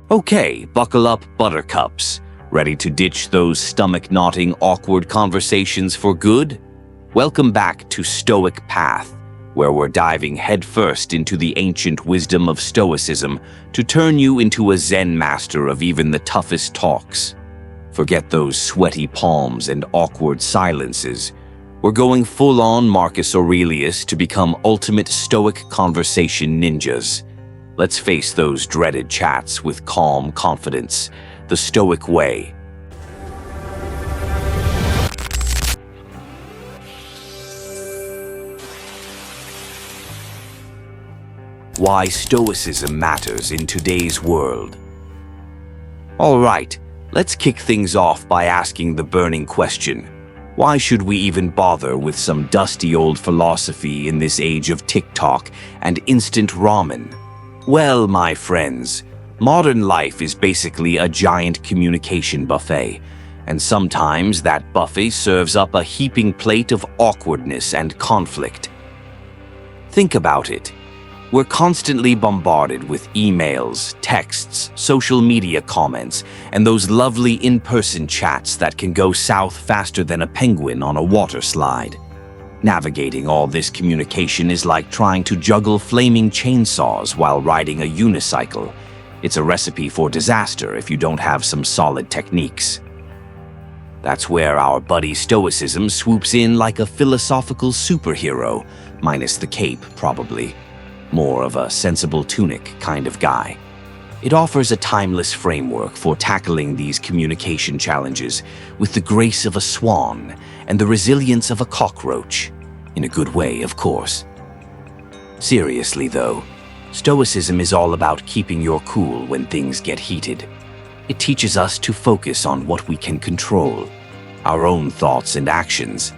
Okay, buckle up, buttercups. Ready to ditch those stomach-knotting, awkward conversations for good? Welcome back to Stoic Path, where we're diving headfirst into the ancient wisdom of Stoicism to turn you into a Zen master of even the toughest talks. Forget those sweaty palms and awkward silences. We're going full-on Marcus Aurelius to become ultimate Stoic conversation ninjas. Let's face those dreaded chats with calm confidence, the Stoic way. Why Stoicism matters in today's world. All right, let's kick things off by asking the burning question. Why should we even bother with some dusty old philosophy in this age of TikTok and instant ramen? Well, my friends, modern life is basically a giant communication buffet, and sometimes that buffet serves up a heaping plate of awkwardness and conflict. Think about it. We're constantly bombarded with emails, texts, social media comments, and those lovely in-person chats that can go south faster than a penguin on a water slide. Navigating all this communication is like trying to juggle flaming chainsaws while riding a unicycle. It's a recipe for disaster if you don't have some solid techniques. That's where our buddy Stoicism swoops in like a philosophical superhero, minus the cape, probably. More of a sensible tunic kind of guy. It offers a timeless framework for tackling these communication challenges with the grace of a swan and the resilience of a cockroach. In a good way, of course. Seriously, though, Stoicism is all about keeping your cool when things get heated. It teaches us to focus on what we can control, our own thoughts and actions,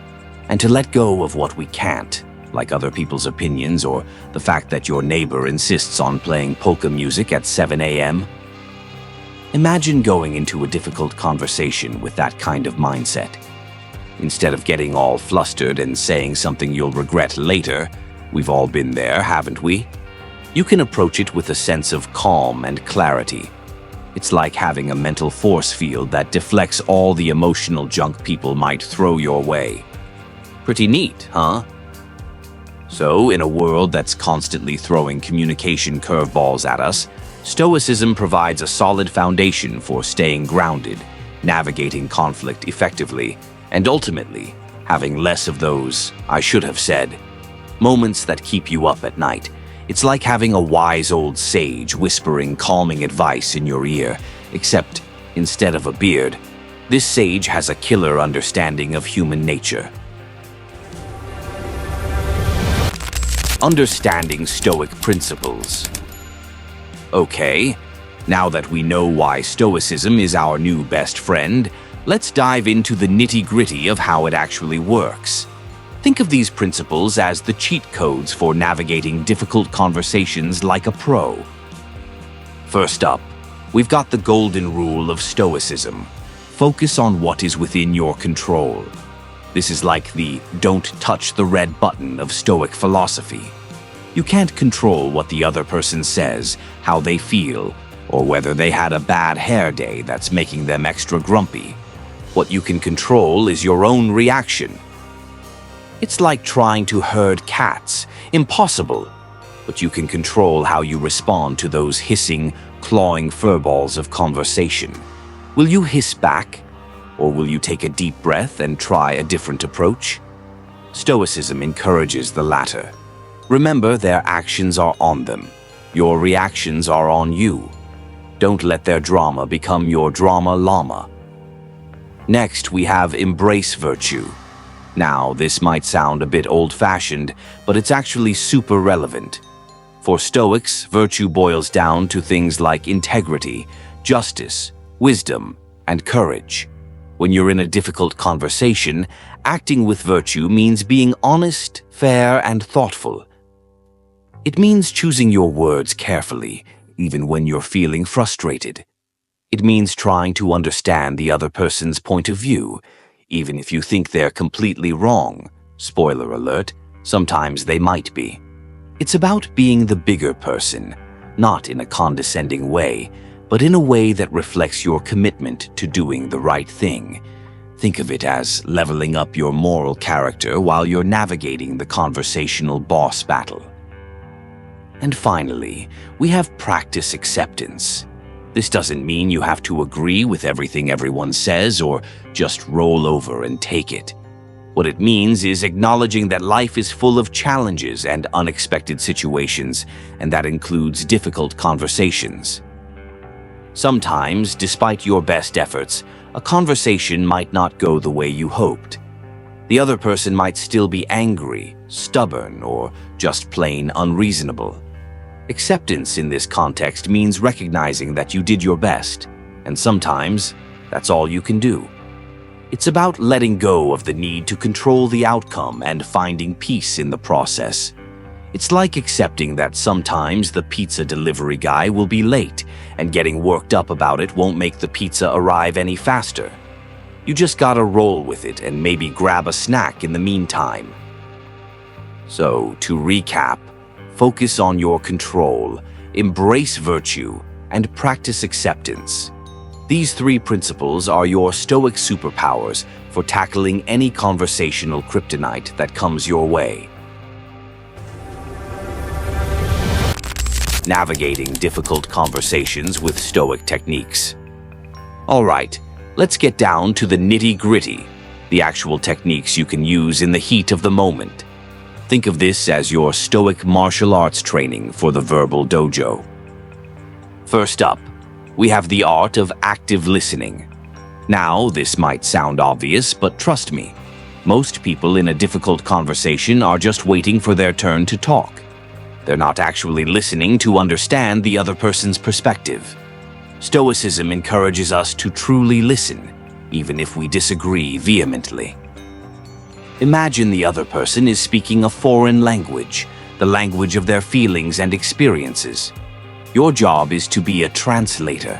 and to let go of what we can't, like other people's opinions or the fact that your neighbor insists on playing polka music at 7 a.m. Imagine going into a difficult conversation with that kind of mindset. Instead of getting all flustered and saying something you'll regret later, we've all been there, haven't we? You can approach it with a sense of calm and clarity. It's like having a mental force field that deflects all the emotional junk people might throw your way. Pretty neat, huh? So, in a world that's constantly throwing communication curveballs at us, Stoicism provides a solid foundation for staying grounded, navigating conflict effectively, and ultimately, having less of those, I should have said, moments that keep you up at night. It's like having a wise old sage whispering calming advice in your ear, except instead of a beard, this sage has a killer understanding of human nature. Understanding Stoic principles. Okay, now that we know why Stoicism is our new best friend, let's dive into the nitty-gritty of how it actually works. Think of these principles as the cheat codes for navigating difficult conversations like a pro. First up, we've got the golden rule of Stoicism. Focus on what is within your control. This is like the don't touch the red button of Stoic philosophy. You can't control what the other person says, how they feel, or whether they had a bad hair day that's making them extra grumpy. What you can control is your own reaction. It's like trying to herd cats. Impossible. But you can control how you respond to those hissing, clawing furballs of conversation. Will you hiss back? Or will you take a deep breath and try a different approach? Stoicism encourages the latter. Remember, their actions are on them. Your reactions are on you. Don't let their drama become your drama llama. Next, we have embrace virtue. Now, this might sound a bit old-fashioned, but it's actually super relevant. For Stoics, virtue boils down to things like integrity, justice, wisdom, and courage. When you're in a difficult conversation, acting with virtue means being honest, fair, and thoughtful. It means choosing your words carefully, even when you're feeling frustrated. It means trying to understand the other person's point of view, even if you think they're completely wrong. Spoiler alert, sometimes they might be. It's about being the bigger person, not in a condescending way, but in a way that reflects your commitment to doing the right thing. Think of it as leveling up your moral character while you're navigating the conversational boss battle. And finally, we have practice acceptance. This doesn't mean you have to agree with everything everyone says or just roll over and take it. What it means is acknowledging that life is full of challenges and unexpected situations, and that includes difficult conversations. Sometimes, despite your best efforts, a conversation might not go the way you hoped. The other person might still be angry, stubborn, or just plain unreasonable. Acceptance in this context means recognizing that you did your best, and sometimes that's all you can do. It's about letting go of the need to control the outcome and finding peace in the process. It's like accepting that sometimes the pizza delivery guy will be late, and getting worked up about it won't make the pizza arrive any faster. You just gotta roll with it and maybe grab a snack in the meantime. So, to recap, focus on your control, embrace virtue, and practice acceptance. These three principles are your Stoic superpowers for tackling any conversational kryptonite that comes your way. Navigating difficult conversations with Stoic techniques. All right, let's get down to the nitty-gritty, the actual techniques you can use in the heat of the moment. Think of this as your Stoic martial arts training for the verbal dojo. First up, we have the art of active listening. Now, this might sound obvious, but trust me, most people in a difficult conversation are just waiting for their turn to talk. They're not actually listening to understand the other person's perspective. Stoicism encourages us to truly listen, even if we disagree vehemently. Imagine the other person is speaking a foreign language, the language of their feelings and experiences. Your job is to be a translator,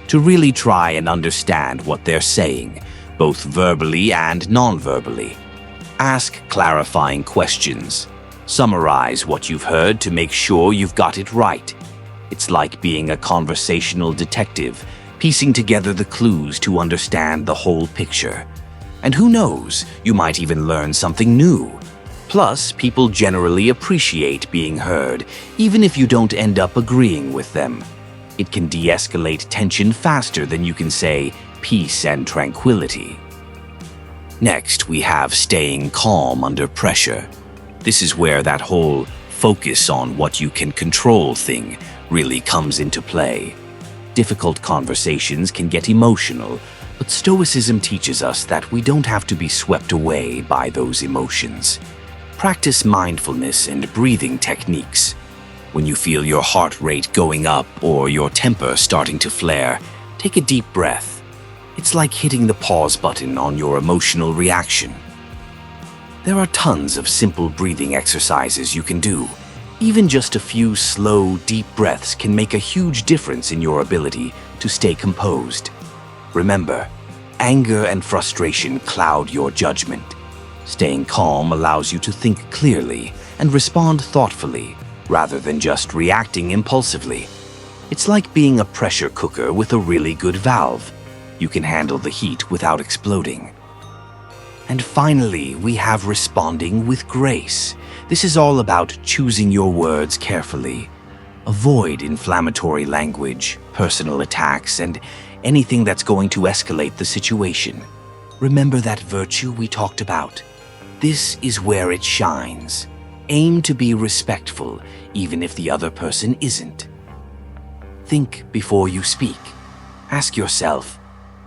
to really try and understand what they're saying, both verbally and non-verbally. Ask clarifying questions. Summarize what you've heard to make sure you've got it right. It's like being a conversational detective, piecing together the clues to understand the whole picture. And who knows, you might even learn something new. Plus, people generally appreciate being heard, even if you don't end up agreeing with them. It can de-escalate tension faster than you can say peace and tranquility. Next, we have staying calm under pressure. This is where that whole focus on what you can control thing really comes into play. Difficult conversations can get emotional, but Stoicism teaches us that we don't have to be swept away by those emotions. Practice mindfulness and breathing techniques. When you feel your heart rate going up or your temper starting to flare, take a deep breath. It's like hitting the pause button on your emotional reaction. There are tons of simple breathing exercises you can do. Even just a few slow, deep breaths can make a huge difference in your ability to stay composed. Remember, anger and frustration cloud your judgment. Staying calm allows you to think clearly and respond thoughtfully, rather than just reacting impulsively. It's like being a pressure cooker with a really good valve. You can handle the heat without exploding. And finally, we have responding with grace. This is all about choosing your words carefully. Avoid inflammatory language, personal attacks, and anything that's going to escalate the situation. Remember that virtue we talked about? This is where it shines. Aim to be respectful, even if the other person isn't. Think before you speak. Ask yourself,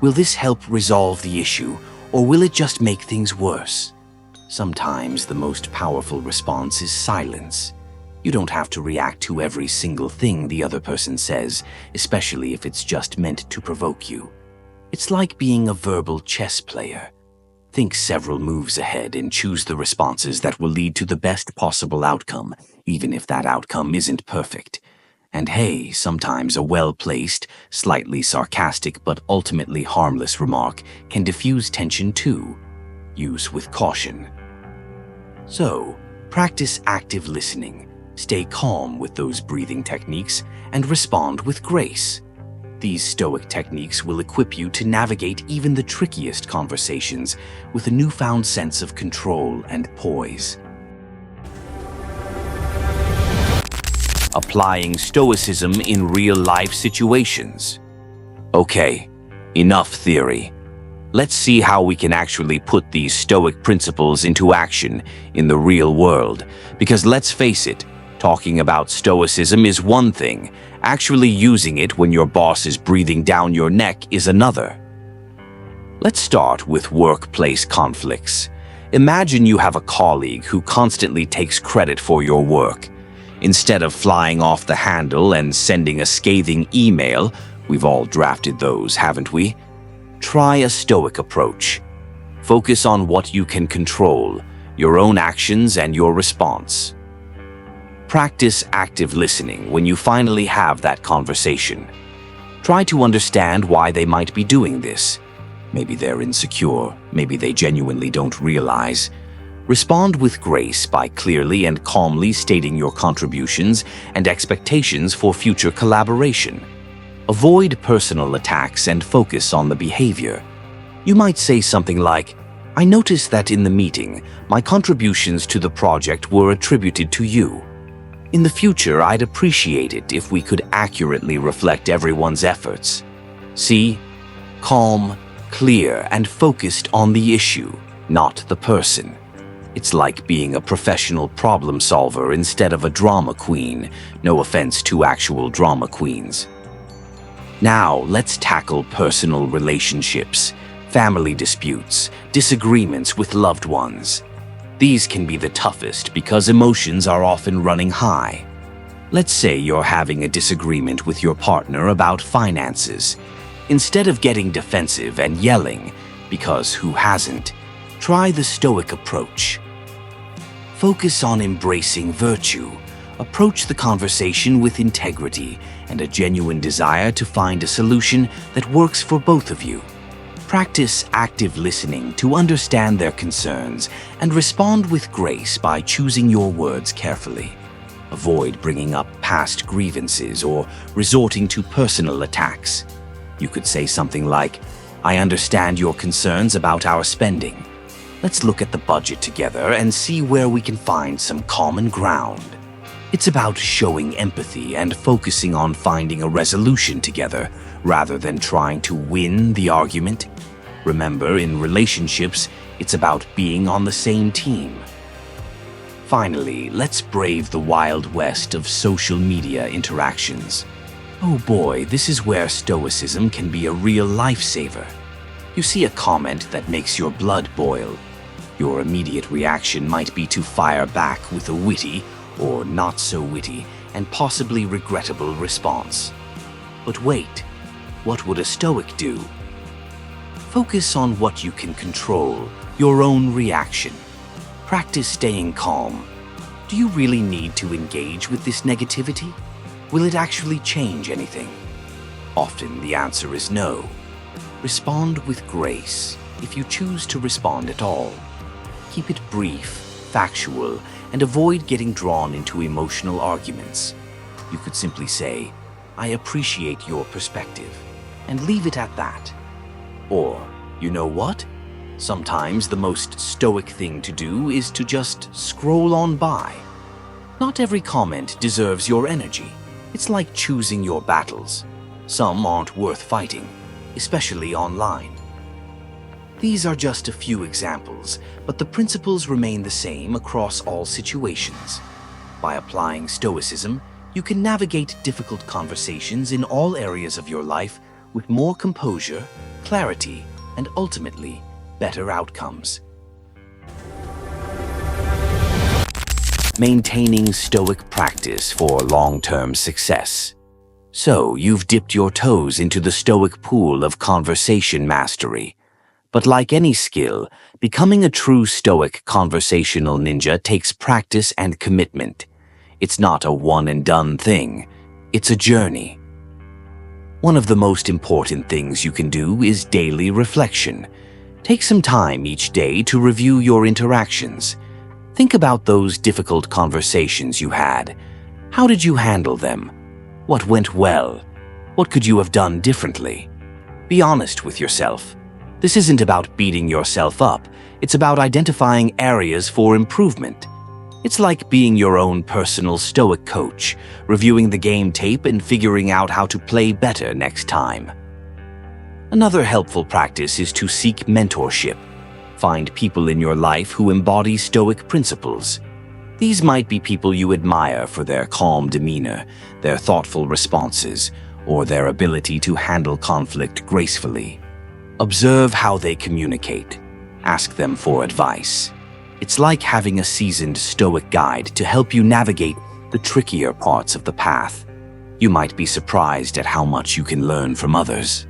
will this help resolve the issue, or will it just make things worse? Sometimes the most powerful response is silence. You don't have to react to every single thing the other person says, especially if it's just meant to provoke you. It's like being a verbal chess player. Think several moves ahead and choose the responses that will lead to the best possible outcome, even if that outcome isn't perfect. And hey, sometimes a well-placed, slightly sarcastic but ultimately harmless remark can diffuse tension too. Use with caution. So, practice active listening. Stay calm with those breathing techniques and respond with grace. These Stoic techniques will equip you to navigate even the trickiest conversations with a newfound sense of control and poise. Applying Stoicism in real-life situations. Okay, enough theory. Let's see how we can actually put these Stoic principles into action in the real world. Because let's face it, talking about Stoicism is one thing. Actually using it when your boss is breathing down your neck is another. Let's start with workplace conflicts. Imagine you have a colleague who constantly takes credit for your work. Instead of flying off the handle and sending a scathing email, we've all drafted those, haven't we? Try a Stoic approach. Focus on what you can control, your own actions and your response. Practice active listening when you finally have that conversation. Try to understand why they might be doing this. Maybe they're insecure, maybe they genuinely don't realize. Respond with grace by clearly and calmly stating your contributions and expectations for future collaboration. Avoid personal attacks and focus on the behavior. You might say something like, "I noticed that in the meeting, my contributions to the project were attributed to you. In the future, I'd appreciate it if we could accurately reflect everyone's efforts." See? Calm, clear, and focused on the issue, not the person. It's like being a professional problem solver instead of a drama queen. No offense to actual drama queens. Now, let's tackle personal relationships, family disputes, disagreements with loved ones. These can be the toughest because emotions are often running high. Let's say you're having a disagreement with your partner about finances. Instead of getting defensive and yelling, because who hasn't, try the Stoic approach. Focus on embracing virtue. Approach the conversation with integrity and a genuine desire to find a solution that works for both of you. Practice active listening to understand their concerns and respond with grace by choosing your words carefully. Avoid bringing up past grievances or resorting to personal attacks. You could say something like, "I understand your concerns about our spending. Let's look at the budget together and see where we can find some common ground." It's about showing empathy and focusing on finding a resolution together rather than trying to win the argument. Remember, in relationships, it's about being on the same team. Finally, let's brave the wild west of social media interactions. Oh boy, this is where Stoicism can be a real lifesaver. You see a comment that makes your blood boil. Your immediate reaction might be to fire back with a witty or not so witty and possibly regrettable response. But wait, what would a Stoic do? Focus on what you can control, your own reaction. Practice staying calm. Do you really need to engage with this negativity? Will it actually change anything? Often the answer is no. Respond with grace if you choose to respond at all. Keep it brief, factual, and avoid getting drawn into emotional arguments. You could simply say, "I appreciate your perspective," and leave it at that. Or, you know what? Sometimes the most Stoic thing to do is to just scroll on by. Not every comment deserves your energy. It's like choosing your battles. Some aren't worth fighting, especially online. These are just a few examples, but the principles remain the same across all situations. By applying Stoicism, you can navigate difficult conversations in all areas of your life with more composure, clarity, and ultimately, better outcomes. Maintaining Stoic practice for long-term success. So, you've dipped your toes into the Stoic pool of conversation mastery. But like any skill, becoming a true Stoic conversational ninja takes practice and commitment. It's not a one-and-done thing. It's a journey. One of the most important things you can do is daily reflection. Take some time each day to review your interactions. Think about those difficult conversations you had. How did you handle them? What went well? What could you have done differently? Be honest with yourself. This isn't about beating yourself up. It's about identifying areas for improvement. It's like being your own personal Stoic coach, reviewing the game tape and figuring out how to play better next time. Another helpful practice is to seek mentorship. Find people in your life who embody Stoic principles. These might be people you admire for their calm demeanor, their thoughtful responses, or their ability to handle conflict gracefully. Observe how they communicate. Ask them for advice. It's like having a seasoned Stoic guide to help you navigate the trickier parts of the path. You might be surprised at how much you can learn from others.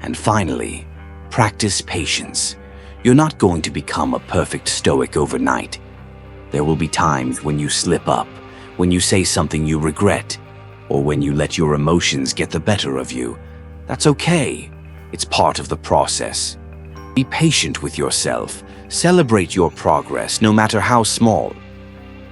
And finally, practice patience. You're not going to become a perfect Stoic overnight. There will be times when you slip up, when you say something you regret, or when you let your emotions get the better of you. That's okay. It's part of the process. Be patient with yourself. Celebrate your progress, no matter how small.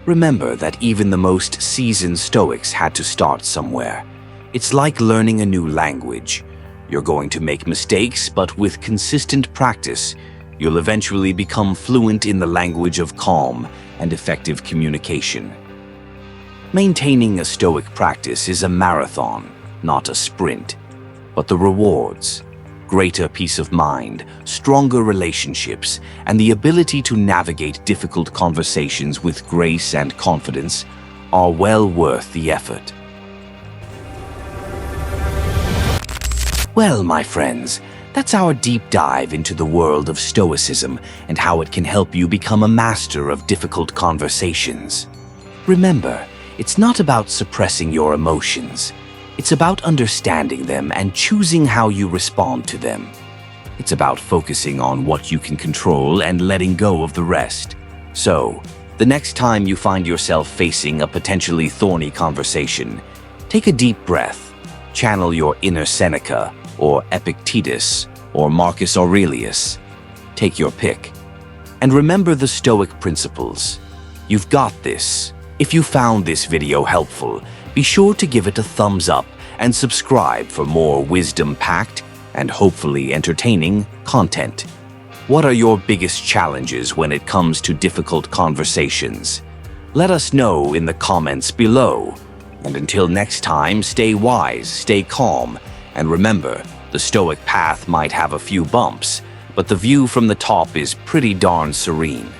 Remember that even the most seasoned Stoics had to start somewhere. It's like learning a new language. You're going to make mistakes, but with consistent practice, you'll eventually become fluent in the language of calm and effective communication. Maintaining a Stoic practice is a marathon, not a sprint. But the rewards, greater peace of mind, stronger relationships, and the ability to navigate difficult conversations with grace and confidence are well worth the effort. Well, my friends, that's our deep dive into the world of Stoicism and how it can help you become a master of difficult conversations. Remember, it's not about suppressing your emotions. It's about understanding them and choosing how you respond to them. It's about focusing on what you can control and letting go of the rest. So, the next time you find yourself facing a potentially thorny conversation, take a deep breath, channel your inner Seneca, or Epictetus, or Marcus Aurelius. Take your pick. And remember the Stoic principles. You've got this. If you found this video helpful, be sure to give it a thumbs up and subscribe for more wisdom-packed and hopefully entertaining content. What are your biggest challenges when it comes to difficult conversations? Let us know in the comments below. And until next time, stay wise, stay calm, and remember, the Stoic path might have a few bumps, but the view from the top is pretty darn serene.